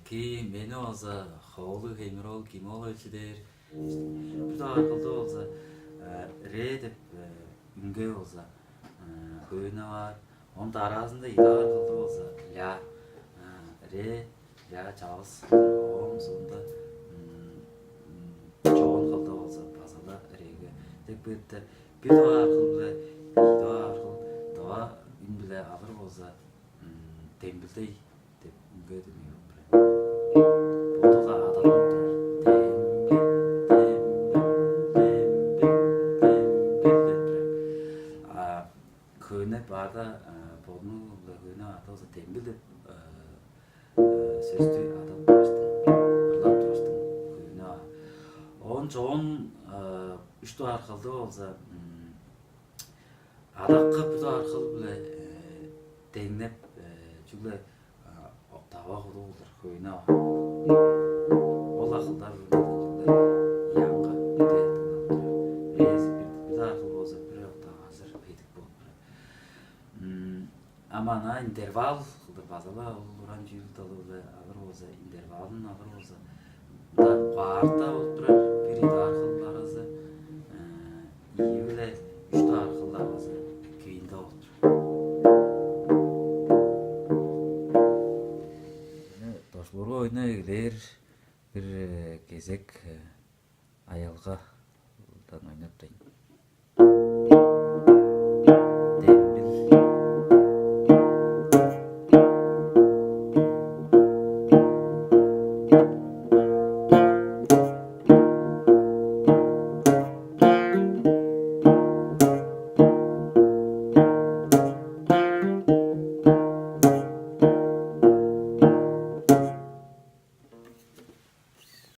Ki meni olsa havlu hemirol kim olacıdır. Bir de akılda olsa re dep ünge olsa höyüne var. Onun da arasında ida akılda olsa la re la çağız oğum sonunda çoğun kılda olsa pasada rege tek bir de akıllı ida akıl daha ün bile alır olsa tembilde dep ünge demiyor. Bodola adamlar köyüne barda bodunu köyüne atılsa tembil de sözlü adam baştınırlap duruştun köyüne on çoğun üçtü arkalı olsa adakka bir de arkalı bile dengnep çünkü tava kudu olur köyüne ol akıllar yanga bir de bir akıl olsa bir yok da hazır peydik bulup ama na interval kıldır bazala oluran jüyül dalı ve alır olsa intervalın alır olsa da bağırta oturar biri de akıllarızı iyi bile üçte akıllarızı köyünde otur. Doşboru oyuna gider bir gezek ayalga oynap